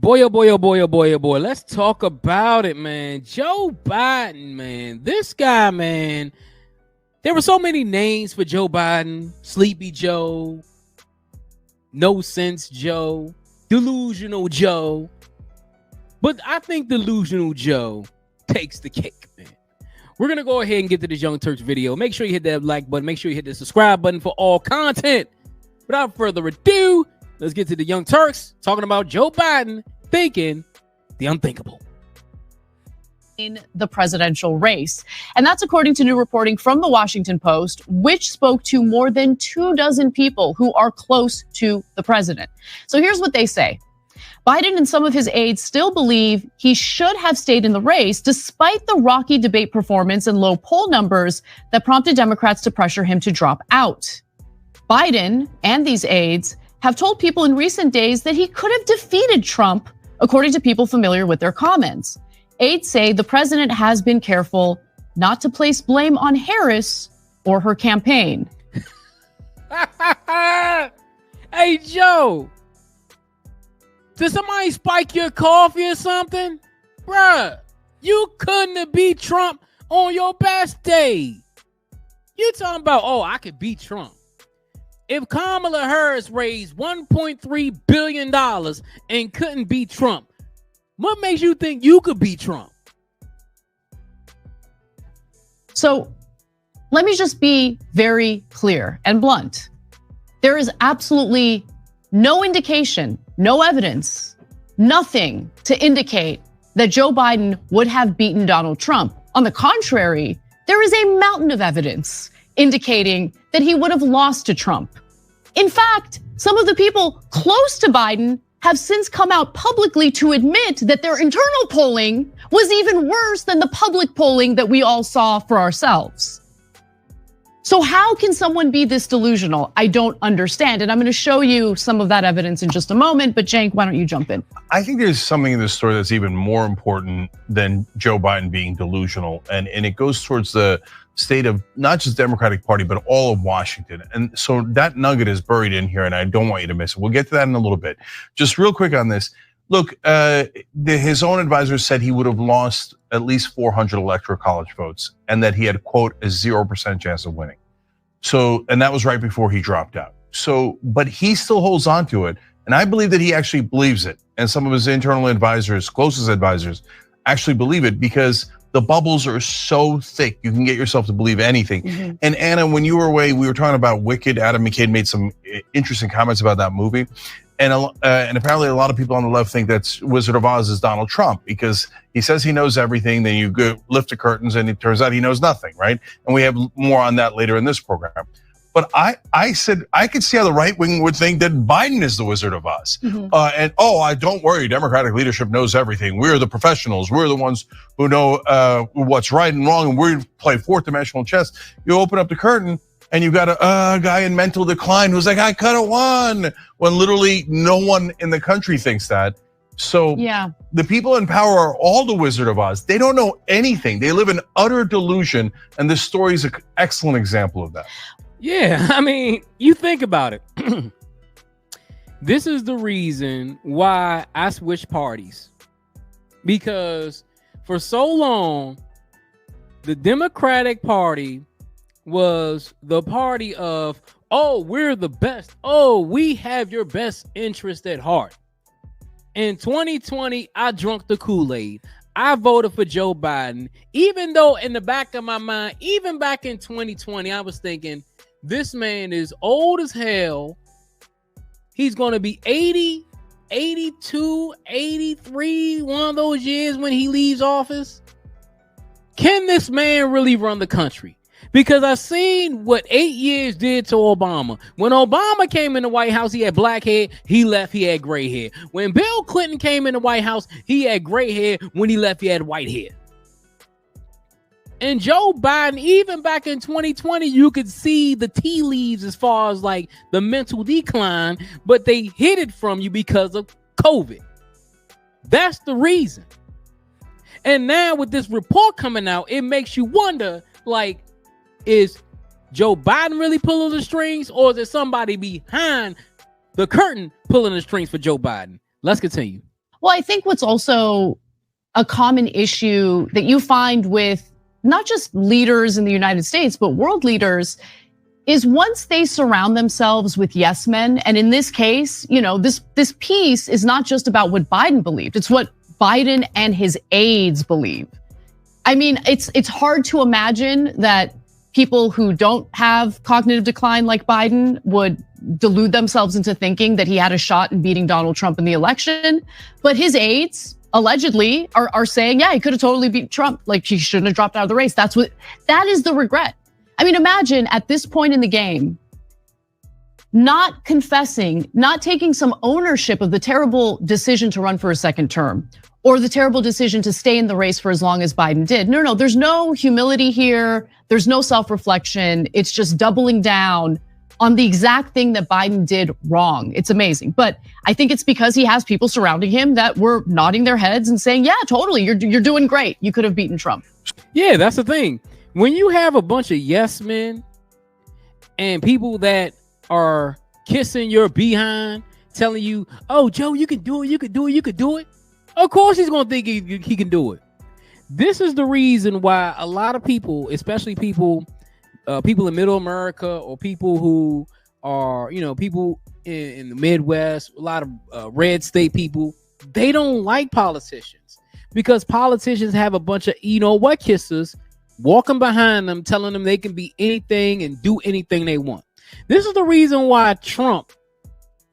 boy, oh boy, oh boy, oh boy, oh boy. Let's talk about it, man. Joe Biden, man. This guy, man. There were so many names for Joe Biden. Sleepy Joe. No Sense Joe. Delusional Joe. But I think Delusional Joe takes the cake, man. We're going to go ahead and get to this Young Turks video. Make sure you hit that like button. Make sure you hit the subscribe button for all content. Without further ado, let's get to the Young Turks talking about Joe Biden thinking the unthinkable in the presidential race. And that's according to new reporting from the Washington Post, which spoke to more than 24 people who are close to the president. So here's what they say. Biden and some of his aides still believe he should have stayed in the race despite the rocky debate performance and low poll numbers that prompted Democrats to pressure him to drop out. Biden and these aides have told people in recent days that he could have defeated Trump, according to people familiar with their comments. Aides say the president has been careful not to place blame on Harris or her campaign. Hey, Joe. Did somebody spike your coffee or something? Bruh, you couldn't have beat Trump on your best day. You talking about, oh, I could beat Trump. If Kamala Harris raised $1.3 billion and couldn't beat Trump, what makes you think you could beat Trump? So let me just be very clear and blunt. There is absolutely no indication, no evidence, nothing to indicate that Joe Biden would have beaten Donald Trump. On the contrary, there is a mountain of evidence indicating that he would have lost to Trump. In fact, some of the people close to Biden have since come out publicly to admit that their internal polling was even worse than the public polling that we all saw for ourselves. So how can someone be this delusional? I don't understand. And I'm going to show you some of that evidence in just a moment. But Cenk, why don't you jump in? I think there's something in this story that's even more important than Joe Biden being delusional. And it goes towards the state of not just Democratic Party, but all of Washington. And so that nugget is buried in here and I don't want you to miss it. We'll get to that in a little bit. Just real quick on this. Look, his own advisors said he would have lost at least 400 electoral college votes and that he had, quote, a 0% chance of winning. So, and that was right before he dropped out. So, but he still holds on to it. And I believe that he actually believes it. And some of his internal advisors, closest advisors, actually believe it because the bubbles are so thick, you can get yourself to believe anything. Mm-hmm. And Anna, when you were away, we were talking about Wicked. Adam McCabe made some interesting comments about that movie. And apparently a lot of people on the left think that Wizard of Oz is Donald Trump because he says he knows everything, then you go lift the curtains and it turns out he knows nothing, right? And we have more on that later in this program. But I said, I could see how the right wing would think that Biden is the Wizard of Oz. Mm-hmm. Don't worry, Democratic leadership knows everything. We're the professionals. We're the ones who know what's right and wrong, and we play fourth dimensional chess. You open up the curtain, and you've got a guy in mental decline who's like, I could have won, when literally no one in the country thinks that. So yeah, the people in power are all the Wizard of Oz. They don't know anything. They live in utter delusion, and this story is an excellent example of that. Yeah, I mean, you think about it. This is the reason why I switched parties. Because for so long, the Democratic Party was the party of, oh, we're the best. Oh, we have your best interest at heart. In 2020, I drank the Kool-Aid. I voted for Joe Biden, even though in the back of my mind, even back in 2020, I was thinking, this man is old as hell. He's going to be 80, 82, 83, one of those years when he leaves office. Can this man really run the country? Because I've seen what 8 years did to Obama. When Obama came in the White House, he had black hair. He left, he had gray hair. When Bill Clinton came in the White House, he had gray hair. When he left, he had white hair. And Joe Biden, even back in 2020, you could see the tea leaves as far as like the mental decline, but they hid it from you because of COVID. That's the reason. And now with this report coming out, it makes you wonder, like, is Joe Biden really pulling the strings, or is there somebody behind the curtain pulling the strings for Joe Biden? Let's continue. Well, I think what's also a common issue that you find with not just leaders in the United States, but world leaders is once they surround themselves with yes men, and in this case, this piece is not just about what Biden believed, it's what Biden and his aides believe. I mean, it's hard to imagine that people who don't have cognitive decline like Biden would delude themselves into thinking that he had a shot in beating Donald Trump in the election. But his aides allegedly are saying, yeah, he could have totally beat Trump. Like, he shouldn't have dropped out of the race. That is the regret. I mean, imagine at this point in the game, not confessing, not taking some ownership of the terrible decision to run for a second term, or the terrible decision to stay in the race for as long as Biden did. No, there's no humility here. There's no self-reflection. It's just doubling down on the exact thing that Biden did wrong. It's amazing. But I think it's because he has people surrounding him that were nodding their heads and saying, yeah, totally, you're doing great. You could have beaten Trump. Yeah, that's the thing. When you have a bunch of yes men and people that are kissing your behind, telling you, oh, Joe, you can do it, you can do it, you can do it. Of course he's going to think he can do it. This is the reason why a lot of people, especially people in middle America, or people who are, people in the Midwest, a lot of red state people, they don't like politicians because politicians have a bunch of what kissers walking behind them, telling them they can be anything and do anything they want. This is the reason why Trump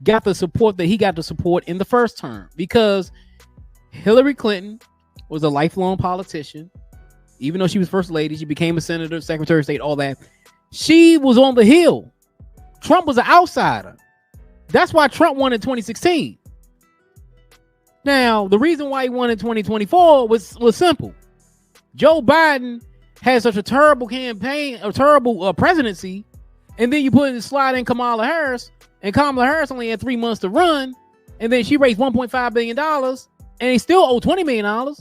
got the support that he got the support in the first term, because Hillary Clinton was a lifelong politician. Even though she was first lady, she became a senator, secretary of state, all that. She was on the hill. Trump was an outsider. That's why Trump won in 2016. Now, the reason why he won in 2024 was simple. Joe Biden had such a terrible campaign, a terrible presidency, and then you put in the slide in Kamala Harris, and Kamala Harris only had 3 months to run, and then she raised $1.5 billion, and they still owe $20 million.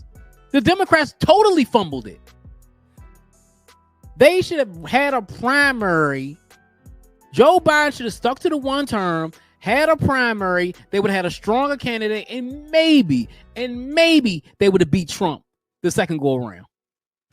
The Democrats totally fumbled it. They should have had a primary. Joe Biden should have stuck to the one term, had a primary. They would have had a stronger candidate, and maybe they would have beat Trump the second go around.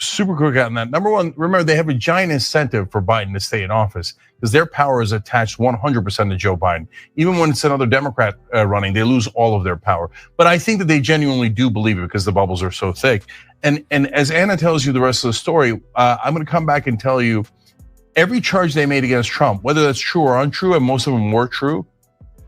Super quick on that. Number one, remember, they have a giant incentive for Biden to stay in office because their power is attached 100% to Joe Biden. Even when it's another Democrat running, they lose all of their power. But I think that they genuinely do believe it because the bubbles are so thick. And as Anna tells you the rest of the story, I'm going to come back and tell you every charge they made against Trump, whether that's true or untrue, and most of them were true,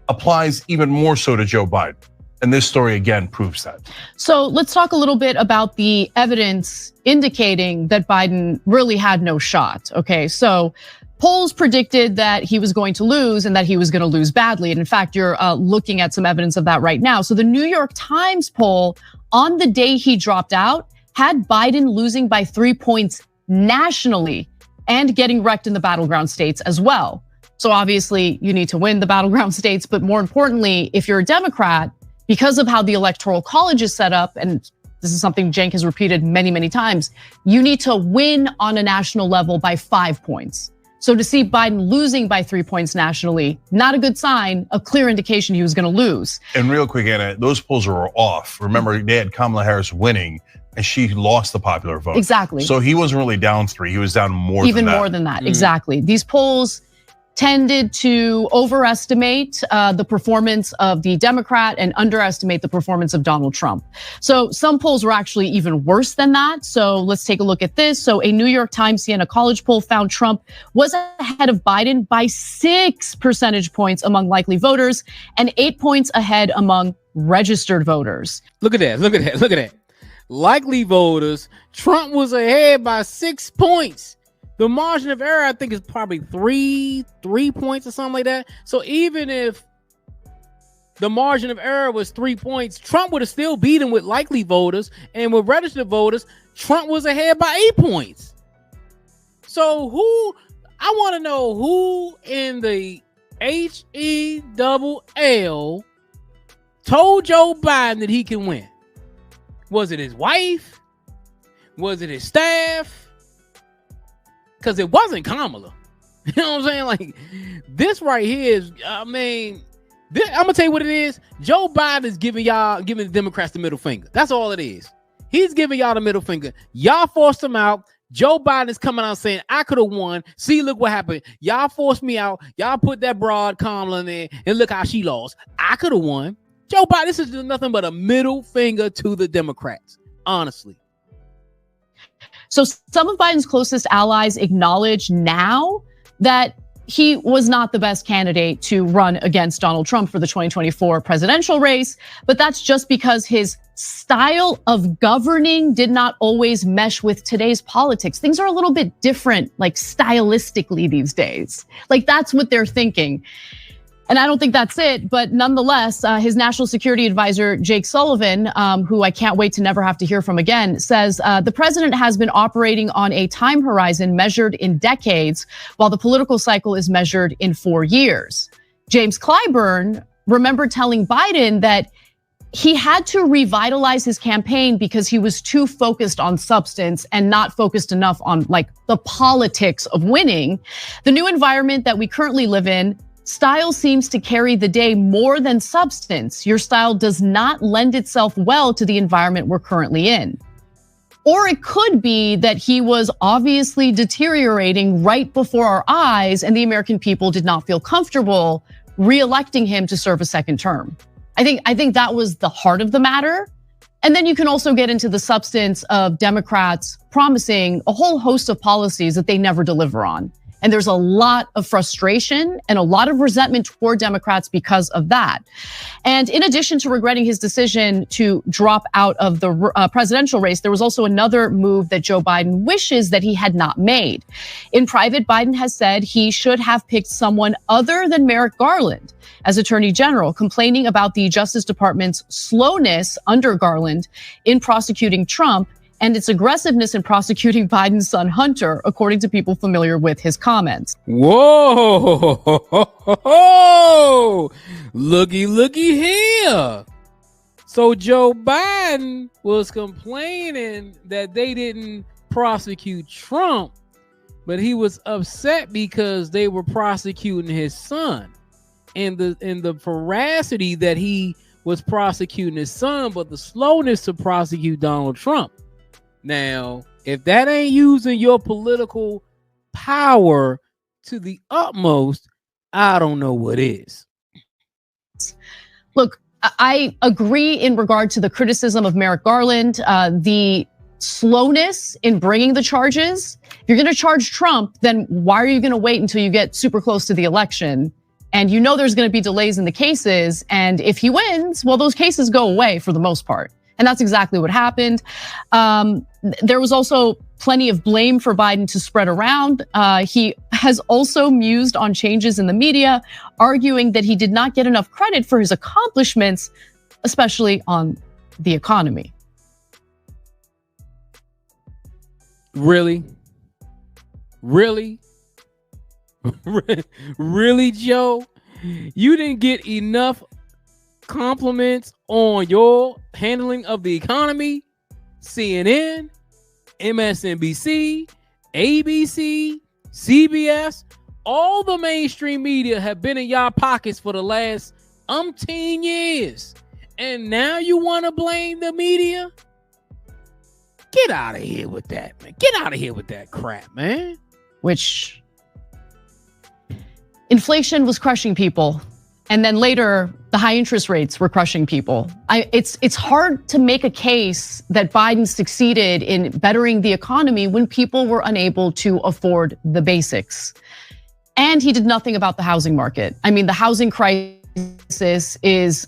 applies even more so to Joe Biden. And this story, again, proves that. So let's talk a little bit about the evidence indicating that Biden really had no shot. Okay, so polls predicted that he was going to lose and that he was going to lose badly. And in fact, you're looking at some evidence of that right now. So the New York Times poll on the day he dropped out had Biden losing by 3 points nationally and getting wrecked in the battleground states as well. So obviously you need to win the battleground states, but more importantly, if you're a Democrat, because of how the Electoral College is set up, and this is something Cenk has repeated many, many times, you need to win on a national level by 5 points. So to see Biden losing by 3 points nationally, not a good sign, a clear indication he was going to lose. And real quick, Anna, those polls were off. Remember, they had Kamala Harris winning, and she lost the popular vote. Exactly. So he wasn't really down 3, he was down more even than that. More than that, exactly. These polls tended to overestimate the performance of the Democrat and underestimate the performance of Donald Trump. So some polls were actually even worse than that. So let's take a look at this. So a New York Times Siena College poll found Trump was ahead of Biden by 6 percentage points among likely voters and 8 points ahead among registered voters. Look at that. Likely voters, Trump was ahead by 6 points. The margin of error, I think, is probably three points or something like that. So even if the margin of error was 3 points, Trump would have still beat him with likely voters, and with registered voters, Trump was ahead by 8 points. So I want to know who in the HELL told Joe Biden that he can win. Was it his wife? Was it his staff? Because it wasn't Kamala. You know what I'm saying? Like, this right here is, I mean, I'm gonna tell you what it is. Joe Biden is giving the Democrats the middle finger. That's all it is. He's giving y'all the middle finger. Y'all forced him out. Joe Biden is coming out saying, I could have won. See, look what happened. Y'all forced me out. Y'all put that broad Kamala in there, and look how she lost. I could have won. Joe Biden, this is just nothing but a middle finger to the Democrats, honestly. So some of Biden's closest allies acknowledge now that he was not the best candidate to run against Donald Trump for the 2024 presidential race, but that's just because his style of governing did not always mesh with today's politics. Things are a little bit different, like stylistically these days. Like that's what they're thinking. And I don't think that's it, but nonetheless, his national security advisor, Jake Sullivan, who I can't wait to never have to hear from again, says the president has been operating on a time horizon measured in decades, while the political cycle is measured in 4 years. James Clyburn remembered telling Biden that he had to revitalize his campaign because he was too focused on substance and not focused enough on like the politics of winning. The new environment that we currently live in, style seems to carry the day more than substance. Your style does not lend itself well to the environment we're currently in. Or it could be that he was obviously deteriorating right before our eyes and the American people did not feel comfortable re-electing him to serve a second term. I think that was the heart of the matter. And then you can also get into the substance of Democrats promising a whole host of policies that they never deliver on. And there's a lot of frustration and a lot of resentment toward Democrats because of that. And in addition to regretting his decision to drop out of the presidential race, there was also another move that Joe Biden wishes that he had not made. In private, Biden has said he should have picked someone other than Merrick Garland as Attorney General, complaining about the Justice Department's slowness under Garland in prosecuting Trump and its aggressiveness in prosecuting Biden's son Hunter, according to people familiar with his comments. Whoa, looky here. So Joe Biden was complaining that they didn't prosecute Trump, but he was upset because they were prosecuting his son. And the veracity that he was prosecuting his son, but the slowness to prosecute Donald Trump. Now, if that ain't using your political power to the utmost, I don't know what is. Look, I agree in regard to the criticism of Merrick Garland, the slowness in bringing the charges. If you're going to charge Trump, then why are you going to wait until you get super close to the election? And you know there's going to be delays in the cases. And if he wins, well, those cases go away for the most part. And that's exactly what happened. There was also plenty of blame for Biden to spread around. He has also mused on changes in the media, arguing that he did not get enough credit for his accomplishments, especially on the economy. Really? Really, Joe? You didn't get enough compliments on your handling of the economy? CNN, MSNBC, ABC, CBS, all the mainstream media have been in y'all pockets for the last umpteen years. And now you want to blame the media? Get out of here with that, man. Get out of here with that crap, man. Which inflation was crushing people. And then later, the high interest rates were crushing people. It's hard to make a case that Biden succeeded in bettering the economy when people were unable to afford the basics. And he did nothing about the housing market. I mean, the housing crisis is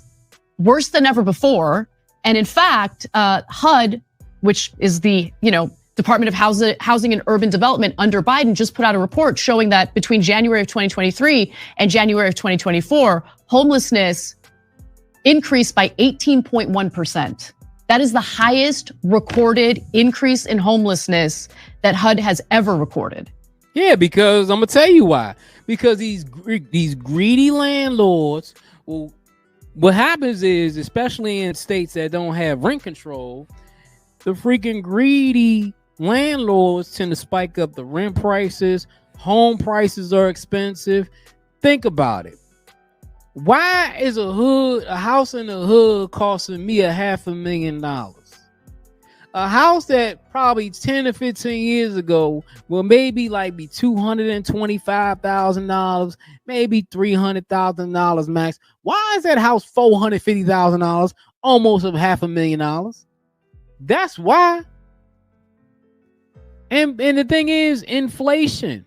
worse than ever before. And in fact, HUD, which is the, Department of Housing and Urban Development under Biden, just put out a report showing that between January of 2023 and January of 2024, homelessness increased by 18.1%. That is the highest recorded increase in homelessness that HUD has ever recorded. Yeah, because I'm gonna tell you why. Because these greedy landlords, well, what happens is, especially in states that don't have rent control, the freaking greedy landlords tend to spike up the rent prices. Home prices are expensive. Think about it. Why is a house in the hood costing me $500,000? A house that probably 10 to 15 years ago will maybe like be $225,000, maybe $300,000 max. Why is that house $450,000, almost of $500,000? That's why. And the thing is, inflation.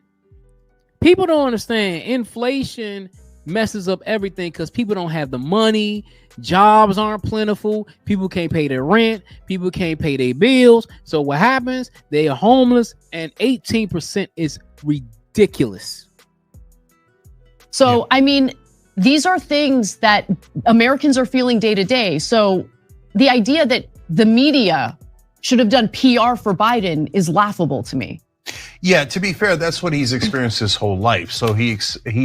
People don't understand. Inflation messes up everything because people don't have the money. Jobs aren't plentiful. People can't pay their rent. People can't pay their bills. So what happens? They are homeless, and 18% is ridiculous. So, I mean, these are things that Americans are feeling day to day. So the idea that the media should have done PR for Biden is laughable to me. Yeah, to be fair, that's what he's experienced his whole life. So he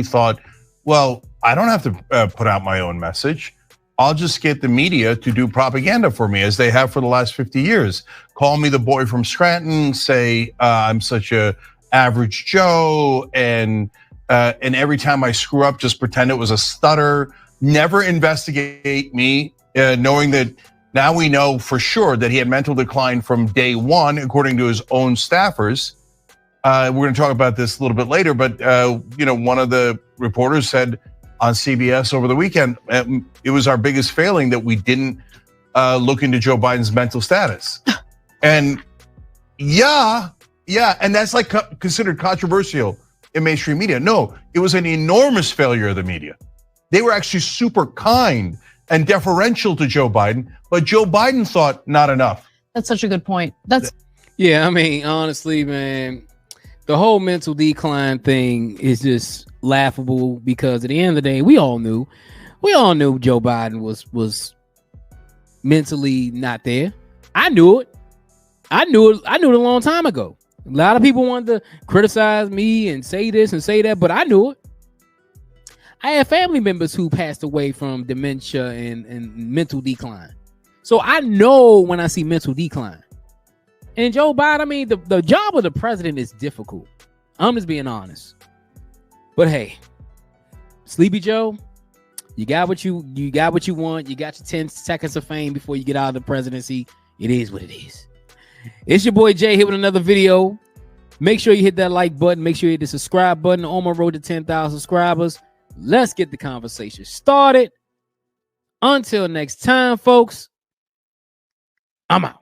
thought, well, I don't have to put out my own message. I'll just get the media to do propaganda for me, as they have for the last 50 years. Call me the boy from Scranton, say I'm such a average Joe, and every time I screw up, just pretend it was a stutter. Never investigate me, knowing that now we know for sure that he had mental decline from day one, according to his own staffers. We're going to talk about this a little bit later, but one of the reporters said on CBS over the weekend, it was our biggest failing that we didn't look into Joe Biden's mental status. And yeah, and that's like considered controversial in mainstream media. No, it was an enormous failure of the media. They were actually super kind and deferential to Joe Biden, but Joe Biden thought not enough. That's such a good point. Yeah, I mean, honestly, man, the whole mental decline thing is just laughable, because at the end of the day, we all knew Joe Biden was mentally not there. I knew it a long time ago. A lot of people wanted to criticize me and say this and say that, but I knew it. I have family members who passed away from dementia and mental decline. So I know when I see mental decline. And Joe Biden, I mean, the job of the president is difficult. I'm just being honest. But hey, Sleepy Joe, you got what you want. You got your 10 seconds of fame before you get out of the presidency. It is what it is. It's your boy Jay here with another video. Make sure you hit that like button. Make sure you hit the subscribe button on my road to 10,000 subscribers. Let's get the conversation started. Until next time, folks, I'm out.